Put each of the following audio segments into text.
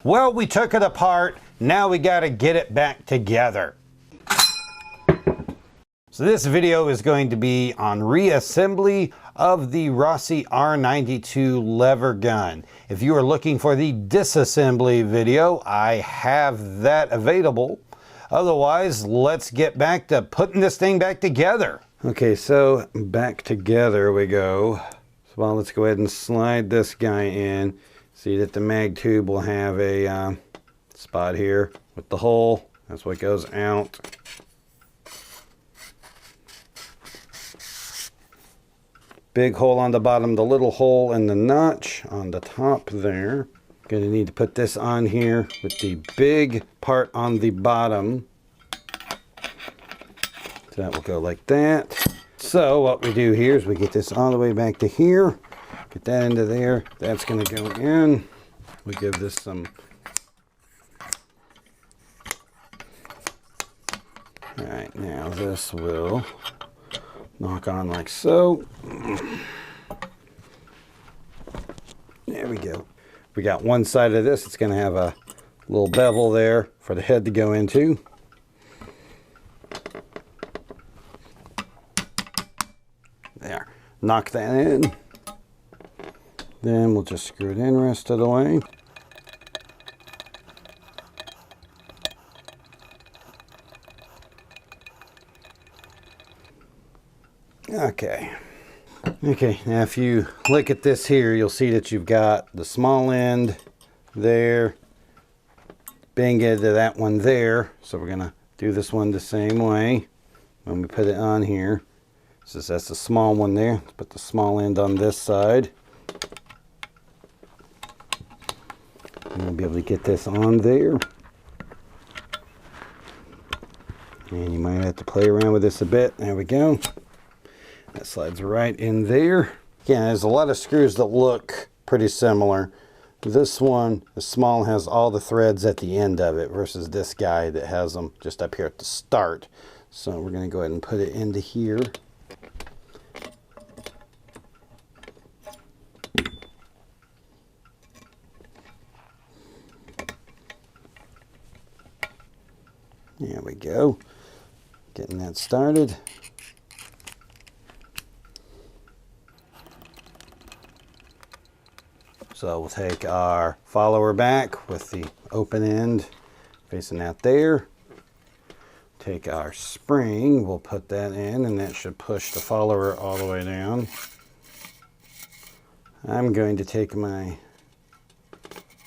Well, we took it apart. Now we got to get it back together. So this video is going to be on reassembly of the Rossi R92 lever gun. If you are looking for the disassembly video, I have that available. Otherwise, let's get back to putting this thing back together. Okay, so back together we go. So well, let's go ahead and slide this guy in. See that the mag tube will have a spot here with the hole. That's what goes out. Big hole on the bottom, the little hole in the notch on the top there. Gonna need to put this on here with the big part on the bottom. So that will go like that. So what we do here is we get this all the way back to here. Get that into there. That's gonna go in. We give this some. All right, now this will knock on like so. There we go. We got one side of this. It's gonna have a little bevel there for the head to go into. There. Knock that in. Then we'll just screw it in the rest of the way. Okay. Okay, now if you look at this here, you'll see that you've got the small end there. Bang into that one there. So we're gonna do this one the same way when we put it on here. So that's the small one there. Let's put the small end on this side. And we'll be able to get this on there. And you might have to play around with this a bit. There we go. That slides right in there. Again, there's a lot of screws that look pretty similar. This one, the small, has all the threads at the end of it versus this guy that has them just up here at the start. So we're going to go ahead and put it into here. There we go. Getting that started. So we'll take our follower back with the open end facing out there. Take our spring, we'll put that in, and that should push the follower all the way down. I'm going to take my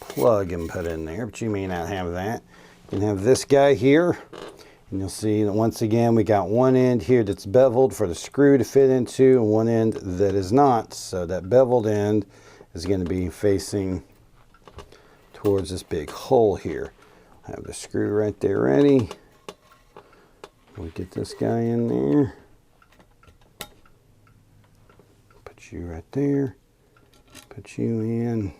plug and put in there, but you may not have that. You can have this guy here, and you'll see that once again we got one end here that's beveled for the screw to fit into, and one end that is not. So that beveled end is going to be facing towards this big hole here. I have the screw right there ready. We'll get this guy in there. Put you right there. Put you in.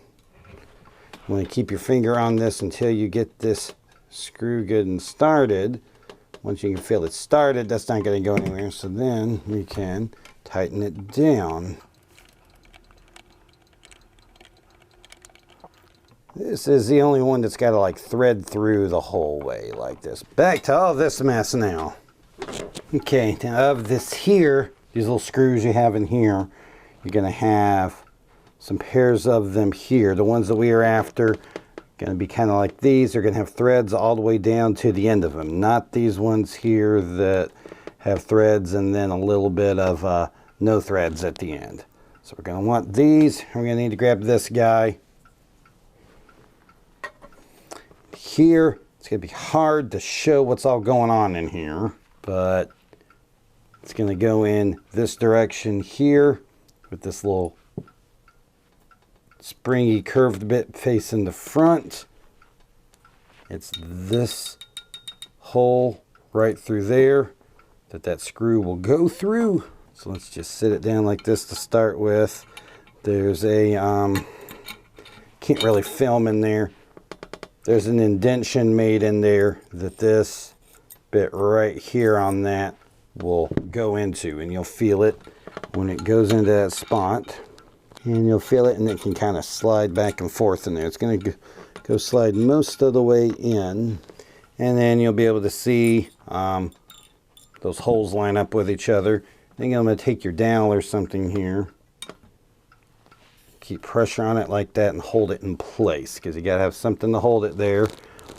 You want to keep your finger on this until you get this screw good and started. Once you can feel it started, that's not going to go anywhere. So then we can tighten it down. This is the only one that's got to like thread through the whole way like this. Back to all this mess now. Okay, now of this here, these little screws you have in here, you're going to have some pairs of them here. The ones that we are after going to be kind of like these. They're going to have threads all the way down to the end of them. Not these ones here that have threads and then a little bit of no threads at the end. So we're going to want these. We're going to need to grab this guy. Here, it's going to be hard to show what's all going on in here, but it's going to go in this direction here with this little springy curved bit facing the front. It's this hole right through there that screw will go through. So let's just sit it down like this to start with. There's a can't really film in there. There's an indentation made in there that this bit right here on that will go into, and you'll feel it when it goes into that spot. And you'll feel it, and it can kind of slide back and forth in there. It's going to Go slide most of the way in, and then you'll be able to see those holes line up with each other. I think I'm going to take your dowel or something here. Keep pressure on it like that and hold it in place, because you got to have something to hold it there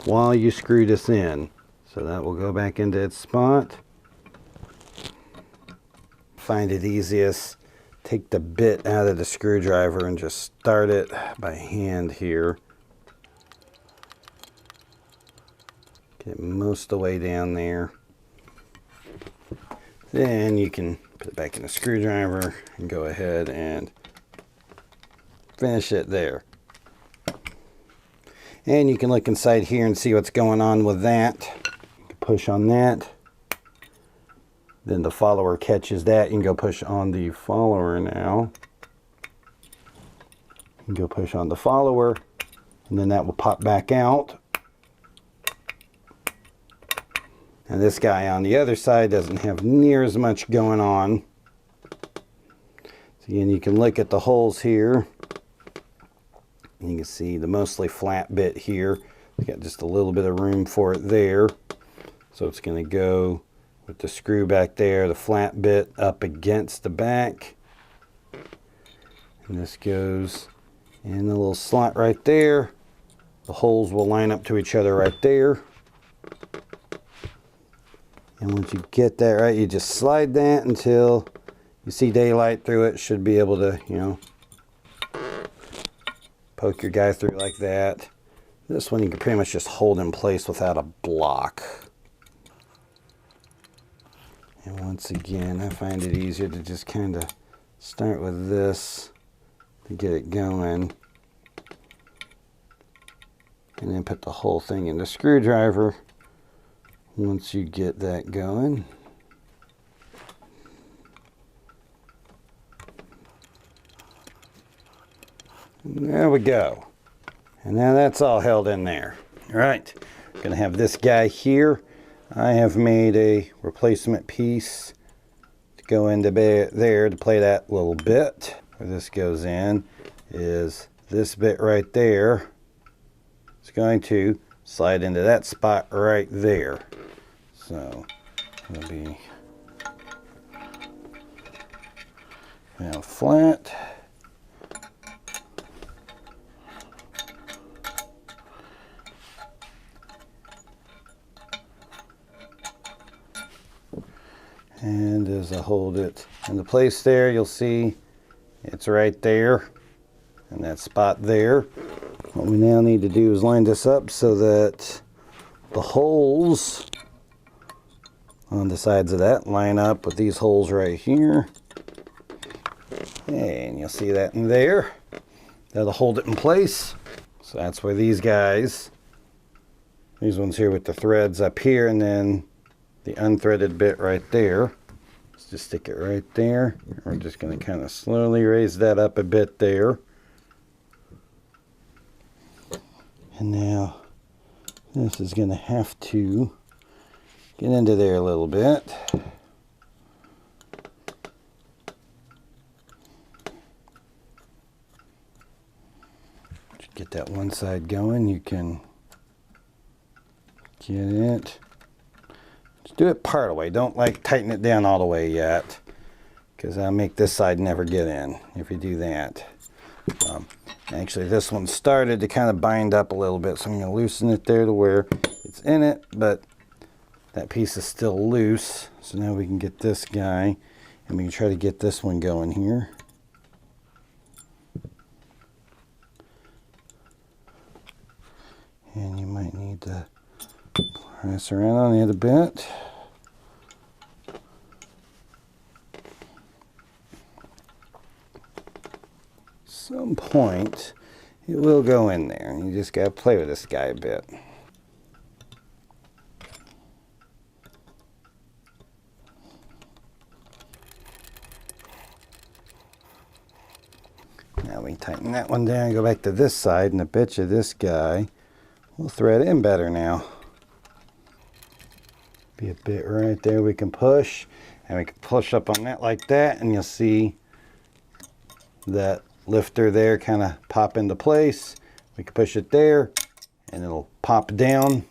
while you screw this in. So that will go back into its spot. Find it easiest, take the bit out of the screwdriver and just start it by hand here. Get most of the way down there. Then you can put it back in the screwdriver and go ahead and finish it there. And you can look inside here and see what's going on with that. You can push on that. Then the follower catches that. You can go push on the follower now. You can go push on the follower, and then that will pop back out. And this guy on the other side doesn't have near as much going on. So again, you can look at the holes here. You can see the mostly flat bit here. It's got just a little bit of room for it there. So it's going to go with the screw back there, the flat bit up against the back. And this goes in the little slot right there. The holes will line up to each other right there. And once you get that right, you just slide that until you see daylight through it. Should be able to, you know, poke your guy through like that. This one you can pretty much just hold in place without a block. And once again, I find it easier to just kind of start with this to get it going. And then put the whole thing in the screwdriver once you get that going. And there we go. And now that's all held in there. All right, I'm gonna have this guy here. I have made a replacement piece to go into there to play that little bit. Where this goes in is this bit right there. It's going to slide into that spot right there. So it'll be now flat. And as I hold it into place there, you'll see it's right there in that spot there. What we now need to do is line this up so that the holes on the sides of that line up with these holes right here. And you'll see that in there. That'll hold it in place. So that's where these guys, these ones here with the threads up here, and then the unthreaded bit right there. Let's just stick it right there. We're just going to kind of slowly raise that up a bit there. And now this is going to have to get into there a little bit. Get that one side going. You can get it. Just do it part of the way. Don't like tighten it down all the way yet, because I'll make this side never get in if you do that. Actually, this one started to kind of bind up a little bit, so I'm going to loosen it there to where it's in it, but that piece is still loose. So now we can get this guy, and we can try to get this one going here. And you might need to press around on it a bit. Some point it will go in there, and you just got to play with this guy a bit. Now we tighten that one down, go back to this side, and I bet you this guy will thread in better now. Be a bit right there we can push, and we can push up on that like that, and you'll see that lifter there kind of pop into place. We can push it there, and it'll pop down.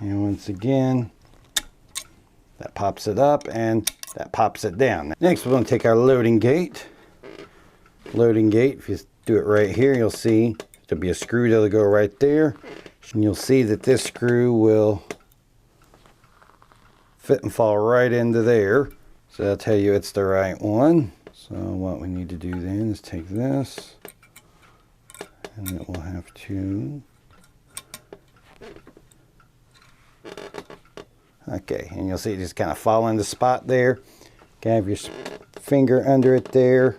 And once again, that pops it up and that pops it down. Next, we're going to take our loading gate. Loading gate, if you do it right here, you'll see there'll be a screw that'll go right there. And you'll see that this screw will fit and fall right into there. So that'll tell you it's the right one. So what we need to do then is take this, and it will have to, okay, and you'll see it just kind of fall in the spot there. You have your finger under it there.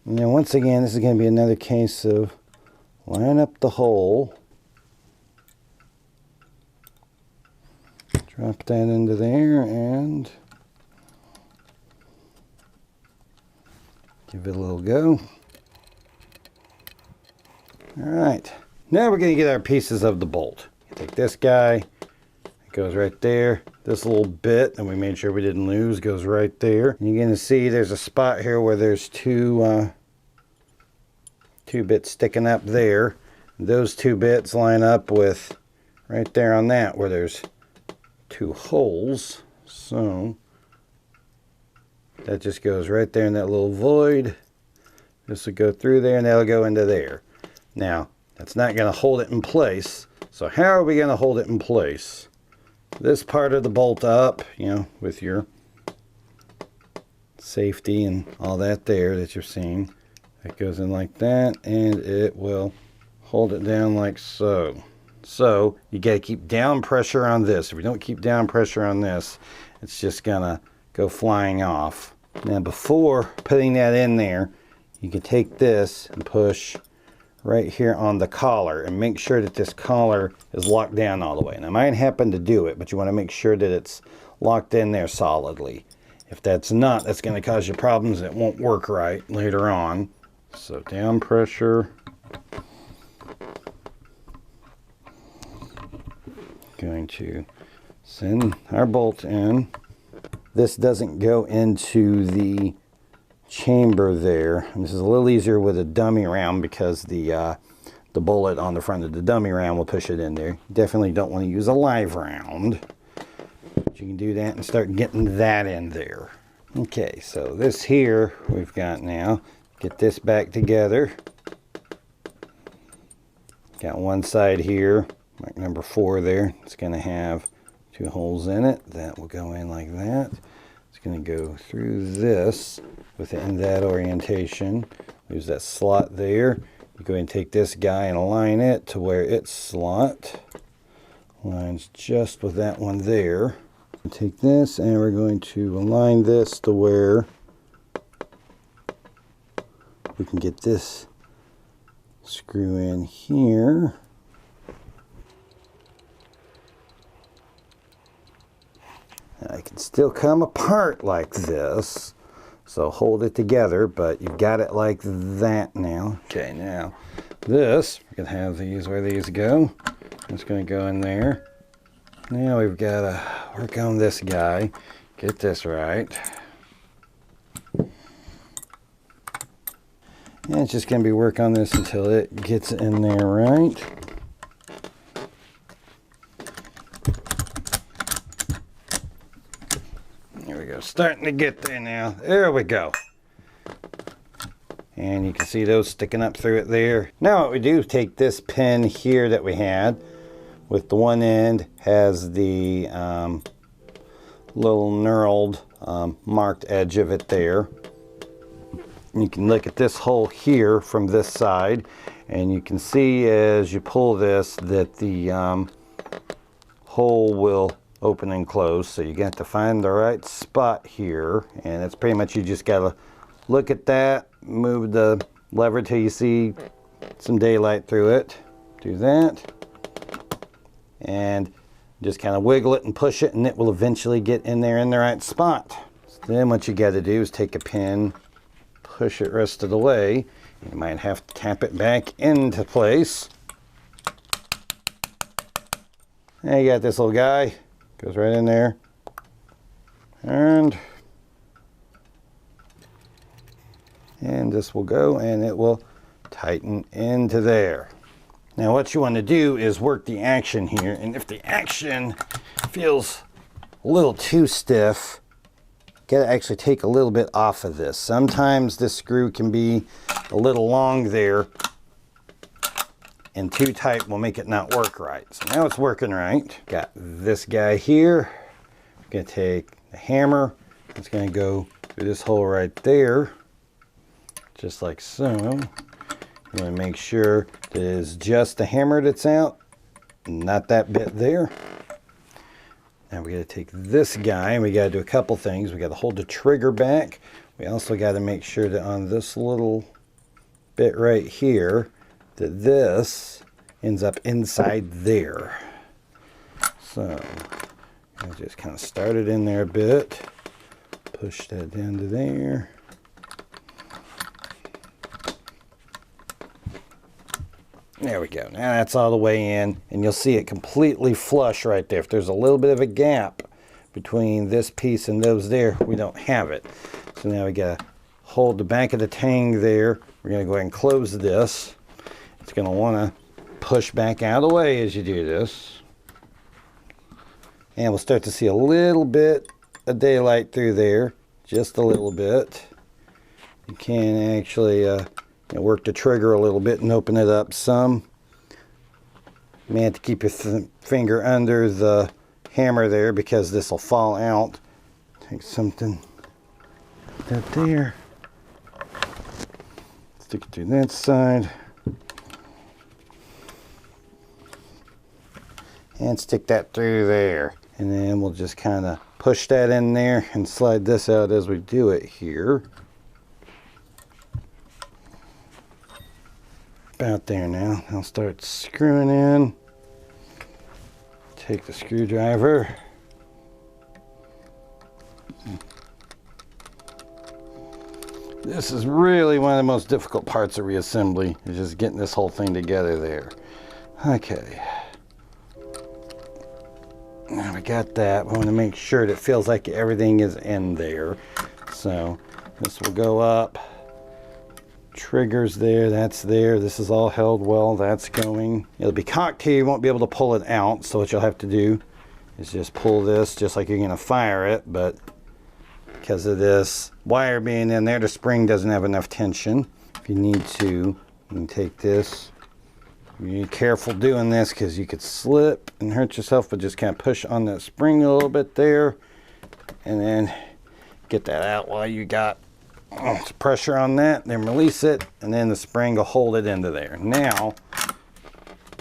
And then once again, this is going to be another case of line up the hole, drop that into there, and give it a little go. Alright, now we're going to get our pieces of the bolt. Take this guy, it goes right there. This little bit that we made sure we didn't lose goes right there. And you're going to see there's a spot here where there's two bits sticking up there. Those 2 bits line up with right there on that where there's 2 holes. So that just goes right there in that little void. This will go through there and that'll go into there. Now, that's not going to hold it in place. So how are we going to hold it in place? This part of the bolt up, you know, with your safety and all that there that you're seeing. It goes in like that, and it will hold it down like so. So you got to keep down pressure on this. If you don't keep down pressure on this, it's just going to go flying off. Now before putting that in there, you can take this and push right here on the collar and make sure that this collar is locked down all the way. Now I might happen to do it, but you want to make sure that it's locked in there solidly. If that's not, that's going to cause you problems and it won't work right later on. So down pressure. Going to send our bolt in. This doesn't go into the chamber there. And this is a little easier with a dummy round because the bullet on the front of the dummy round will push it in there. You definitely don't want to use a live round. But you can do that and start getting that in there. Okay, so this here we've got now. Get this back together. Got one side here, like number 4 there. It's going to have 2 holes in it. That will go in like that. It's going to go through this within that orientation. There's that slot there. You go ahead and take this guy and align it to where its slot lines just with that one there. Take this and we're going to align this to where we can get this screw in here. Now it can still come apart like this, so hold it together, but you've got it like that now. Okay, now this, we're going to have these where these go. It's going to go in there. Now we've got to work on this guy, get this right. And it's just going to be work on this until it gets in there right. There we go. Starting to get there now. There we go. And you can see those sticking up through it there. Now what we do is take this pin here that we had with the one end has the little knurled marked edge of it there. You can look at this hole here from this side, and you can see as you pull this that the hole will open and close. So you got to find the right spot here, and it's pretty much you just got to look at that, move the lever till you see some daylight through it. Do that, and just kind of wiggle it and push it, and it will eventually get in there in the right spot. So then what you got to do is take a pin, push it rest of the way. You might have to tap it back into place. Now you got this little guy, goes right in there, and this will go and it will tighten into there. Now what you want to do is work the action here, and if the action feels a little too stiff, you gotta actually take a little bit off of this. Sometimes this screw can be a little long there, and too tight will make it not work right. So now it's working right. Got this guy here. I'm gonna take the hammer. It's gonna go through this hole right there, just like so. You want to make sure that it is just the hammer that's out, not that bit there. Now we got to take this guy and we got to do a couple things. We got to hold the trigger back. We also got to make sure that on this little bit right here, that this ends up inside there. So I'll just kind of start it in there a bit, push that down to there. There we go. Now that's all the way in, and you'll see it completely flush right there. If there's a little bit of a gap between this piece and those there, we don't have it. So now we gotta hold the back of the tang there. We're gonna go ahead and close this. It's gonna wanna push back out of the way as you do this. And we'll start to see a little bit of daylight through there, just a little bit. You can actually work the trigger a little bit and open it up some. You may have to keep your finger under the hammer there because this will fall out. Take something like that there. Stick it to that side. And stick that through there. And then we'll just kind of push that in there and slide this out as we do it here. About there now. I'll start screwing in. Take the screwdriver. This is really one of the most difficult parts of reassembly, is just getting this whole thing together there. Okay. Now we got that. We want to make sure that it feels like everything is in there. So this will go up. Triggers there, that's there. This is all held well, that's going. It'll be cocked here, you won't be able to pull it out. So what you'll have to do is just pull this just like you're gonna fire it, but because of this wire being in there, the spring doesn't have enough tension. If you need to, you can take this. Be careful doing this because you could slip and hurt yourself, but just kind of push on that spring a little bit there and then get that out while you got pressure on that, then release it, and then the spring will hold it into there. Now,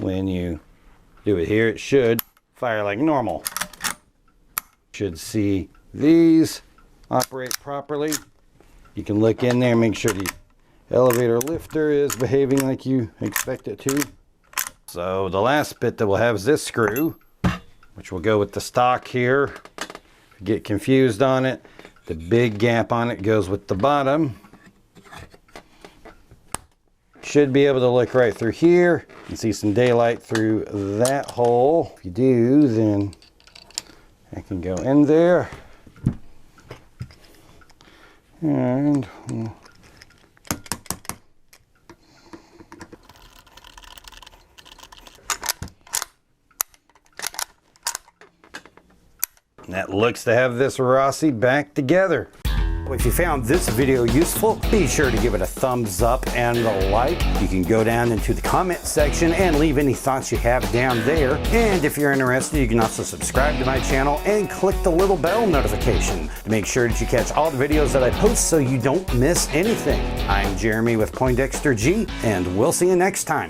when you do it here, it should fire like normal. Should see these operate properly. You can look in there and make sure the elevator lifter is behaving like you expect it to. So the last bit that we'll have is this screw, which will go with the stock here. If you get confused on it, the big gap on it goes with the bottom. Should be able to look right through here and see some daylight through that hole. If you do, then I can go in there. And that looks to have this Rossi back together. If you found this video useful, be sure to give it a thumbs up and a like. You can go down into the comment section and leave any thoughts you have down there. And if you're interested, you can also subscribe to my channel and click the little bell notification to make sure that you catch all the videos that I post so you don't miss anything. I'm Jeremy with Poindexter G, and we'll see you next time.